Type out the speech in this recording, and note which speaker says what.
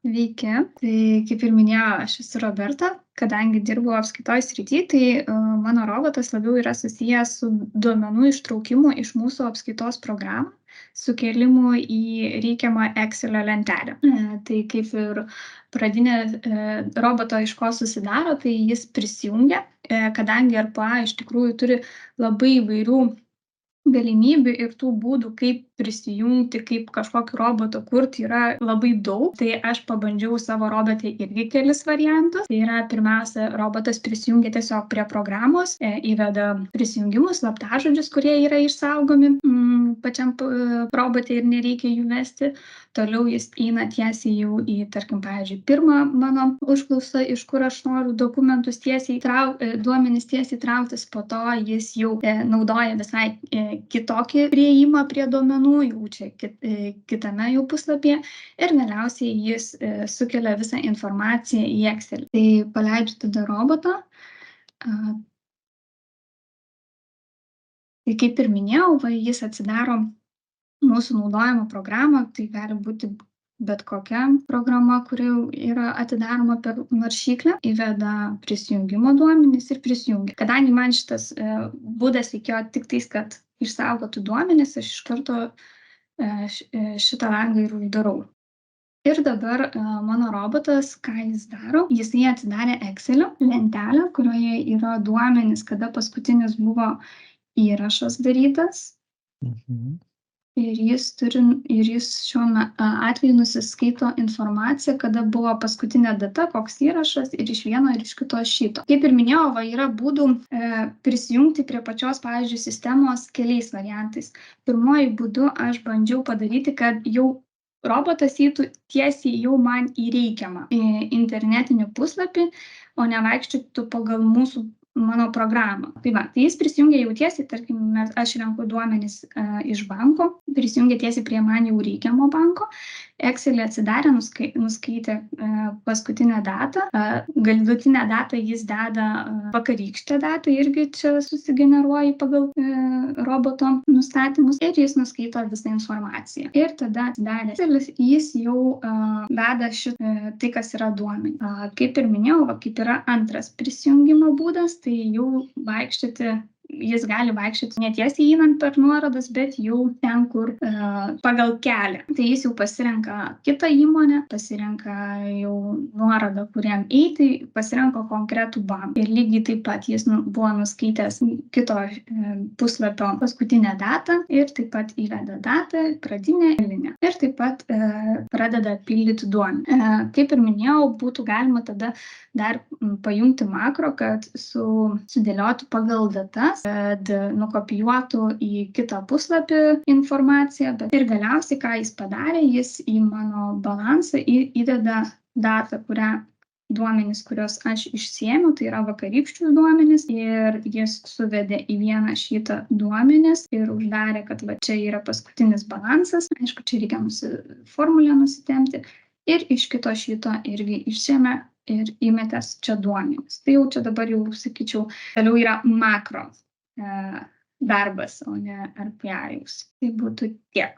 Speaker 1: Sveiki. Tai kaip ir minėjau, aš esu Roberta. Kadangi dirbu apskaitos srity, tai mano robotas labiau yra susijęs su duomenų ištraukimu iš mūsų apskaitos programų, sukėlimu į reikiamą Excelio lentelę. Tai kaip ir pradinė roboto iš ko susidaro, tai jis prisijungia, kadangi RPA iš tikrųjų turi labai įvairių galimybių ir tų būdų, kaip prisijungti, kaip kažkokį robotą kurti, yra labai daug. Tai aš pabandžiau savo robotę irgi kelis variantus. Tai yra, pirmiausia, robotas prisijungia tiesiog prie programos, įveda prisijungimus, slaptažodžius, kurie yra išsaugomi pačiam robotė ir nereikia jų vesti. Toliau jis eina tiesiai jau į, tarkim, pavyzdžiui, pirmą mano užklausą, iš kur aš noriu dokumentus duomenis tiesiai trauktis, po to jis jau naudoja visai kitokį priėjimą prie duomenų, jau čia kitame jau puslapyje, ir galiausiai jis sukelia visą informaciją į Excel. Tai paleidžiu tada robotą. Tai kaip ir minėjau, jis atsidaro mūsų naudojamą programą, tai gali būti bet kokia programa, kuri yra atidaroma per naršyklę, įveda prisijungimo duomenis ir prisijungia. Kadangi man šitas būdas reikėjo tik tais, kad išsaugotų duomenis, aš iš karto šitą langą ir uždarau. Ir dabar mano robotas, ką jis daro, jisai atsidarė Excelio lentelę, kurioje yra duomenis, kada paskutinis buvo įrašas darytas. Ir jis šiuo atveju nusiskaito informaciją, kada buvo paskutinė data, koks įrašas, ir iš vieno ir iš kito šito. Kaip ir minėjau, yra būdų prisijungti prie pačios, pavyzdžiui, sistemos keliais variantais. Pirmuoju būdu aš bandžiau padaryti, kad jau robotas eitų tiesiai jau man į reikiamą internetinį puslapį, o nevaikščiotų pagal mano programą. Tai jis prisijungia jau tiesiai, tarkim, aš renku duomenis iš banko, prisijungia tiesiai prie man jau reikiamo banko, Excelį atsidarė, nuskaitė paskutinę datą, galutinę datą jis deda vakarykštę datą, irgi čia susigeneruoja pagal roboto nustatymus, ir jis nuskaito visą informaciją. Ir tada atsidarė Excelis, jis jau veda tai, kas yra duomenys. Kaip ir minėjau, kaip yra antras prisijungimo būdas, tai jau jis gali vaikščioti netiesiai einant per nuorodas, bet jau ten, kur pagal kelią. Tai jis jau pasirenka kitą įmonę, pasirenka jau nuorodą, kuriam eiti, pasirenka konkretų banką. Ir lygiai taip pat jis buvo nuskaitęs kito puslapio paskutinę datą ir taip pat įveda datą, pradinę galinę. Ir taip pat pradeda pildyti duomenį. Kaip ir minėjau, būtų galima tada dar pajungti makro, kad sudėliotų pagal datas, kad nukopijuotų į kitą puslapį informaciją, bet ir galiausiai, ką jis padarė, jis į mano balansą įdeda datą, duomenis, kuriuos aš išsiėmiau, tai yra vakarykščius duomenis, ir jis suvedė į vieną šitą duomenis ir uždarė, kad čia yra paskutinis balansas. Aišku, čia reikia formulę nusitempti, ir iš kito šito irgi išsiėmė ir įmetęs čia duomenis. Tai jau čia dabar jau, sakyčiau, toliau yra makro darbas, o ne RPA. Tai būtų tiek.